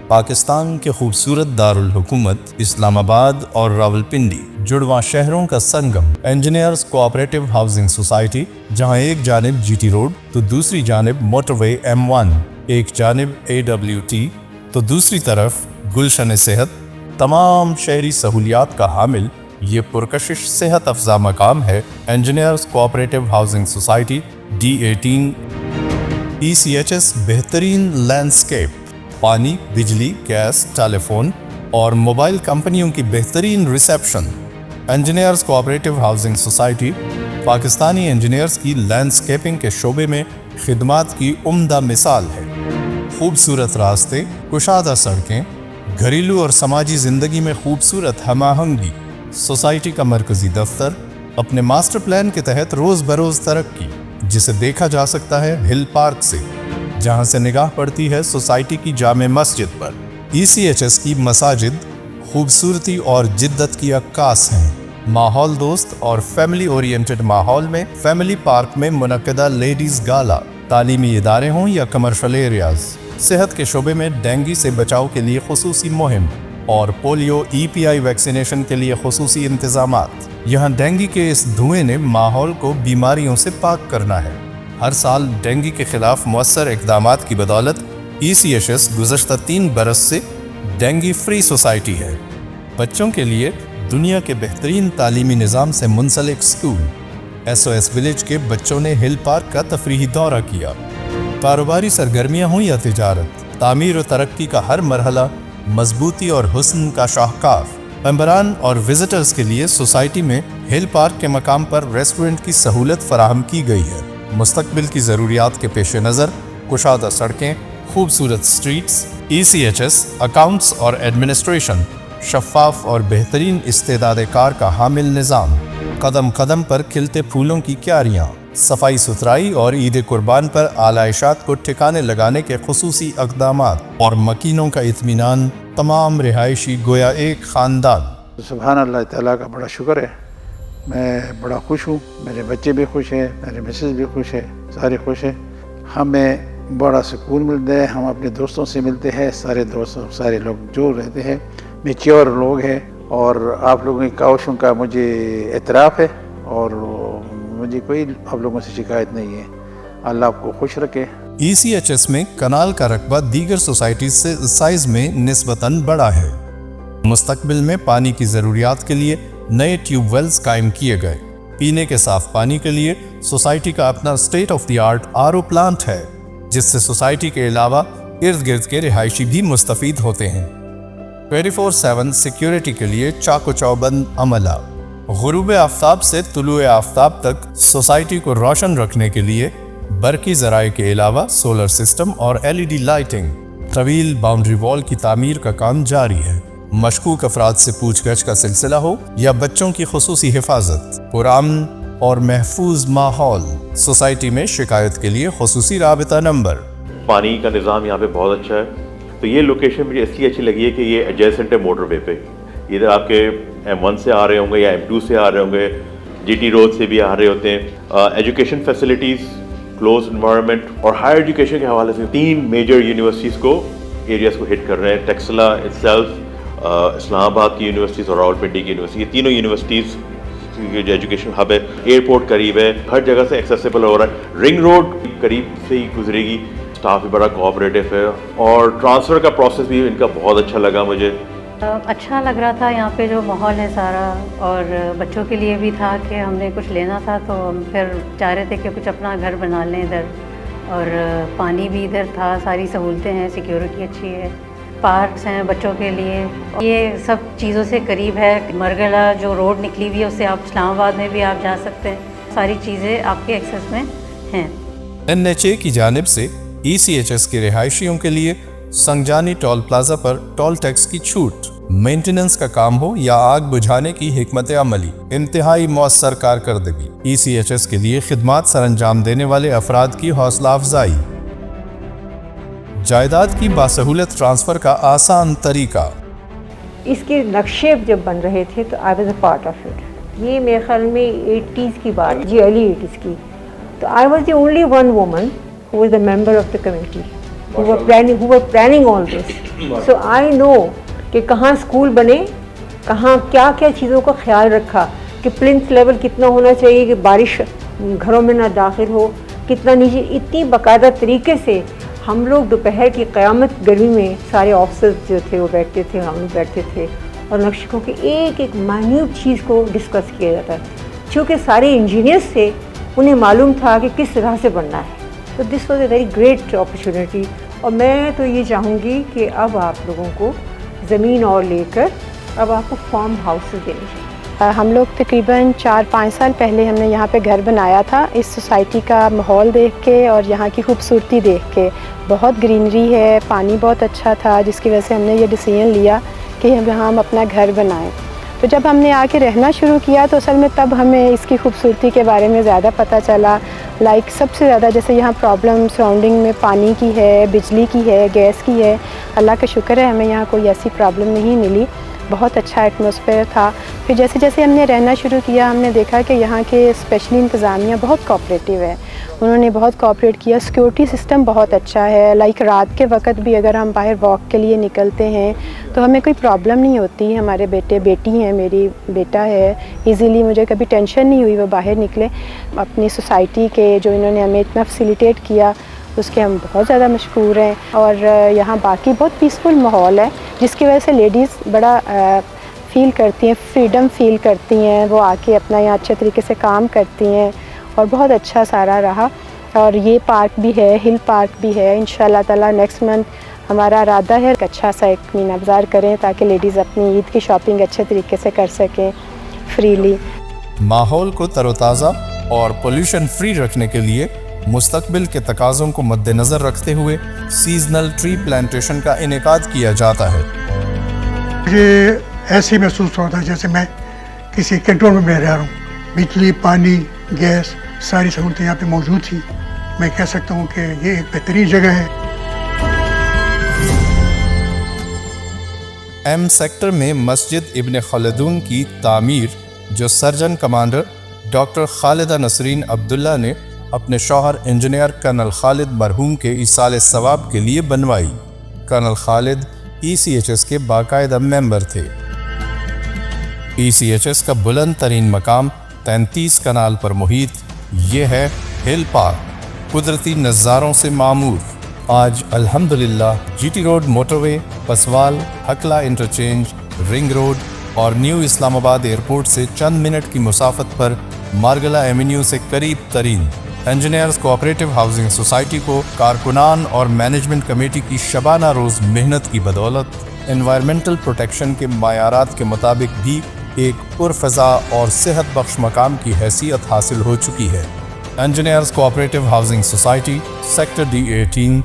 پاکستان کے خوبصورت دارالحکومت اسلام آباد اور راولپنڈی جڑواں شہروں کا سنگم انجینئرز کوآپریٹو ہاؤسنگ سوسائٹی، جہاں ایک جانب جی ٹی روڈ تو دوسری جانب موٹر وے M1، ایک جانب AWT تو دوسری طرف گلشن صحت، تمام شہری سہولیات کا حامل یہ پرکشش صحت افزا مقام ہے engineers cooperative housing society D18۔ ECHS بہترین لینڈسکیپ، پانی، بجلی، گیس، ٹیلی فون اور موبائل کمپنیوں کی بہترین reception. Engineers cooperative housing society Pakistani engineers کی لینڈسکیپنگ کے شعبے میں خدمات کی عمدہ مثال ہے۔ خوبصورت راستے، کشادہ سڑکیں، گھریلو اور سماجی زندگی میں خوبصورت ہم آہنگی۔ سوسائٹی کا مرکزی دفتر اپنے ماسٹر پلان کے تحت روز بروز ترقی، جسے دیکھا جا سکتا ہے ہل پارک سے، جہاں سے نگاہ پڑتی ہے سوسائٹی کی جامع مسجد پر۔ ECHS کی مساجد خوبصورتی اور جدت کی عکاس ہیں۔ ماحول دوست اور فیملی اورینٹڈ ماحول میں فیملی پارک میں منعقدہ لیڈیز گالا، تعلیمی ادارے ہوں یا کمرشل ایریاز، صحت کے شعبے میں ڈینگی سے بچاؤ کے لیے خصوصی مہم اور پولیو EPI ویکسینیشن کے لیے خصوصی انتظامات۔ یہاں ڈینگی کے اس دھوئیں نے ماحول کو بیماریوں سے پاک کرنا ہے۔ ہر سال ڈینگی کے خلاف مؤثر اقدامات کی بدولت ECHS گزشتہ 3 برس سے ڈینگی فری سوسائٹی ہے۔ بچوں کے لیے دنیا کے بہترین تعلیمی نظام سے منسلک اسکول SOS ولیج کے بچوں نے ہل پارک کا تفریحی دورہ کیا۔ کاروباری سرگرمیاں ہوں یا تجارت، تعمیر و ترقی کا ہر مرحلہ مضبوطی اور حسن کا شاہکار۔ ممبران اور وزٹرز کے لیے سوسائٹی میں ہل پارک کے مقام پر ریسٹورنٹ کی سہولت فراہم کی گئی ہے۔ مستقبل کی ضروریات کے پیش نظر کشادہ سڑکیں، خوبصورت سٹریٹس، ECHS اکاؤنٹس اور ایڈمنسٹریشن، شفاف اور بہترین استعداد کار کا حامل نظام، قدم قدم پر کھلتے پھولوں کی کیاریاں، صفائی ستھرائی اور عید قربان پر آلائشات کو ٹھکانے لگانے کے خصوصی اقدامات اور مکینوں کا اطمینان، تمام رہائشی گویا ایک خاندان۔ سبحان اللہ تعالیٰ کا بڑا شکر ہے، میں بڑا خوش ہوں، میرے بچے بھی خوش ہیں، میرے مسز بھی خوش ہے، سارے خوش ہیں۔ ہمیں بڑا سکون ملتا ہے، ہم اپنے دوستوں سے ملتے ہیں، سارے دوست سارے لوگ جو رہتے ہیں میچیور لوگ ہیں، اور آپ لوگوں کی کاوشوں کا مجھے اعتراف ہے اور مجھے کوئی آپ لوگوں سے شکایت نہیں ہے۔ اللہ آپ کو خوش رکھے۔ ECHS میں کنال کا رقبہ دیگر سوسائٹیز سے سائز میں نسبتاً بڑا ہے۔ مستقبل میں پانی کی ضروریات کے لیے نئے ٹیوب ویلز قائم کیے گئے۔ پینے کے صاف پانی کے لیے سوسائٹی کا اپنا state of the art RO plant ہے، جس سے سوسائٹی کے علاوہ ارد گرد کے رہائشی بھی مستفید ہوتے ہیں۔ 24/7 سیکیورٹی کے لیے چاق و چوبند عملہ۔ غروب آفتاب سے طلوع آفتاب تک سوسائٹی کو روشن رکھنے کے لیے برقی ذرائع کے علاوہ سولر سسٹم اور LED لائٹنگ۔ طویل باؤنڈری وال کی تعمیر کا کام جاری ہے۔ مشکوک افراد سے پوچھ گچھ کا سلسلہ ہو یا بچوں کی خصوصی حفاظت، پرامن اور محفوظ ماحول، سوسائٹی میں شکایت کے لیے خصوصی رابطہ نمبر۔ پانی کا نظام یہاں پہ بہت اچھا ہے، تو یہ لوکیشن مجھے اس لیے اچھی لگی ہے کہ یہ ایڈجیسنٹ ہے موٹر وے پہ۔ ادھر آپ کے M1 سے آ رہے ہوں گے یا M2 سے آ رہے ہوں گے، GT روڈ سے بھی آ رہے ہوتے ہیں۔ ایجوکیشن فیسلٹیز، کلوز انوائرمنٹ اور ہائر ایجوکیشن کے حوالے سے 3 میجر یونیورسٹیز کو ایریاز کو ہٹ کر رہے ہیں۔ ٹیکسلا اٹسیلف، اسلام آباد کی یونیورسٹیز اور راولپنڈی کی یونیورسٹی، یہ تینوں یونیورسٹیز جو ایجوکیشن ہب ہے۔ ایئرپورٹ قریب ہے، ہر جگہ سے ایکسیسیبل ہو رہا ہے۔ رنگ روڈ قریب سے ہی گزرے گی، اسٹاف بھی بڑا کوآپریٹو ہے، اور ٹرانسفر کا پروسیس بھی ان کا بہت اچھا لگا مجھے۔ اچھا لگ رہا تھا یہاں پہ جو ماحول ہے سارا، اور بچوں کے لیے بھی تھا کہ ہم نے کچھ لینا تھا تو ہم پھر چاہ رہے تھے کہ کچھ اپنا گھر بنا لیں ادھر، اور پانی بھی ادھر تھا، ساری سہولتیں ہیں، سیکیورٹی اچھی ہے، پارکس ہیں بچوں کے لیے، یہ سب چیزوں سے قریب ہے۔ مرگلا جو روڈ نکلی ہوئی ہے اس سے آپ اسلام آباد میں بھی آپ جا سکتے ہیں، ساری چیزیں آپ کے ایکسیس میں ہیں۔ NHA کی جانب سے ECHS کے رہائشیوں کے لیے سنگجانی ٹول پلازا پر ٹول ٹیکس کی چھوٹ، مینٹیننس کا کام ہو یا آگ بجھانے کی حکمت عملی، انتہائی مؤثر کارکردگی، ECHS کے لیے خدمات سر انجام دینے والے افراد کی حوصلہ افزائی، جائیداد کی باسہولت ٹرانسفر کا آسان طریقہ۔ اس کے نقشے جب بن رہے تھے تو I was a part of it. یہ میرے خیال میں 80s کی بات، جی ارلی 80s کی، تو I was the only one woman who was a member of the committee. who were planning all this. So I know کہ کہاں اسکول بنے, کہاں کیا کیا چیزوں کا خیال رکھا, کہ پلنتھ لیول کتنا ہونا چاہیے کہ بارش گھروں میں نہ داخل ہو, کتنا نیچے, اتنی باقاعدہ طریقے سے ہم لوگ دوپہر کی قیامت گرمی میں سارے آفیسرز جو تھے وہ بیٹھتے تھے, ہم لوگ بیٹھتے تھے اور نقشوں کی ایک ایک مائنیوٹ چیز کو ڈسکس کیا جاتا ہے. چونکہ سارے انجینئرس تھے, انہیں معلوم تھا کہ کس طرح سے بننا ہے. تو this was a very great opportunity. اور میں تو یہ چاہوں گی کہ اب آپ لوگوں کو زمین اور لے کر اب آپ کو فارم ہاؤسز دینے چاہیے. ہم لوگ تقریباً 4-5 سال پہلے ہم نے یہاں پہ گھر بنایا تھا, اس سوسائٹی کا ماحول دیکھ کے اور یہاں کی خوبصورتی دیکھ کے. بہت گرینری ہے, پانی بہت اچھا تھا, جس کی وجہ سے ہم نے یہ ڈیسیژن لیا کہ یہاں ہم اپنا گھر بنائیں. تو جب ہم نے آ کے رہنا شروع کیا تو اصل میں تب ہمیں اس کی خوبصورتی کے بارے میں زیادہ پتہ چلا. لائک سب سے زیادہ جیسے یہاں پرابلم سراؤنڈنگ میں پانی کی ہے, بجلی کی ہے, گیس کی ہے. اللہ کا شکر ہے ہمیں یہاں کوئی ایسی پرابلم نہیں ملی, بہت اچھا ایٹماسفیئر تھا. پھر جیسے جیسے ہم نے رہنا شروع کیا ہم نے دیکھا کہ یہاں کے اسپیشلی انتظامیہ بہت کوآپریٹیو ہے, انہوں نے بہت کوآپریٹ کیا. سیکورٹی سسٹم بہت اچھا ہے, لائک رات کے وقت بھی اگر ہم باہر واک کے لیے نکلتے ہیں تو ہمیں کوئی پرابلم نہیں ہوتی. ہمارے بیٹی ہیں, میری بیٹا ہے, ایزیلی مجھے کبھی ٹینشن نہیں ہوئی وہ باہر نکلے. اپنی سوسائٹی کے جو انہوں نے ہمیں اتنا فیسیلیٹیٹ کیا اس کے ہم بہت زیادہ مشکور ہیں. اور یہاں باقی بہت پیسفل ماحول ہے جس کی وجہ سے لیڈیز بڑا فیل کرتی ہیں, فریڈم فیل کرتی ہیں, وہ آ کے اپنا یہاں اچھے طریقے سے کام کرتی ہیں اور بہت اچھا سارا رہا. اور یہ پارک بھی ہے, ہل پارک بھی ہے. انشاءاللہ تعالیٰ نیکسٹ منتھ ہمارا ارادہ ہے اچھا سا ایک مینا بازار کریں تاکہ لیڈیز اپنی عید کی شاپنگ اچھے طریقے سے کر سکیں فریلی. ماحول کو تر و تازہ اور پولیوشن فری رکھنے کے لیے مستقبل کے تقاضوں کو مد نظر رکھتے ہوئے سیزنل ٹری پلانٹیشن کا انعقاد کیا جاتا ہے. مجھے ایسے محسوس ہوتا ہے جیسے میں کسی کنٹرول میں رہ رہا ہوں. بجلی, پانی, گیس, ساری سہولتیں یہاں پہ موجود تھیں. میں کہہ سکتا ہوں کہ یہ ایک بہترین جگہ ہے. ایم سیکٹر میں مسجد ابن خلدون کی تعمیر جو surgeon commander doctor Khalida Nasreen Abdullah نے اپنے شوہر انجینئر کرنل خالد مرحوم کے ایصال ثواب کے لیے بنوائی. کرنل خالد ECHS کے باقاعدہ ممبر تھے. ECHS کا بلند ترین مقام 33 کنال پر محیط یہ ہے ہل پارک, قدرتی نظاروں سے معمور. آج الحمدللہ GT روڈ موٹر وے, پسوال, ہکلا انٹرچینج, رنگ روڈ اور نیو اسلام آباد ایئرپورٹ سے چند منٹ کی مسافت پر مارگلا ایونیو سے قریب ترین انجینئرز کوآپریٹو ہاؤسنگ سوسائٹی کو کارکنان اور مینجمنٹ کمیٹی کی شبانہ روز محنت کی بدولت انوائرمنٹل پروٹیکشن کے معیارات کے مطابق بھی ایک پرفضا اور صحت بخش مقام کی حیثیت حاصل ہو چکی ہے. Engineers cooperative housing society, sector D18,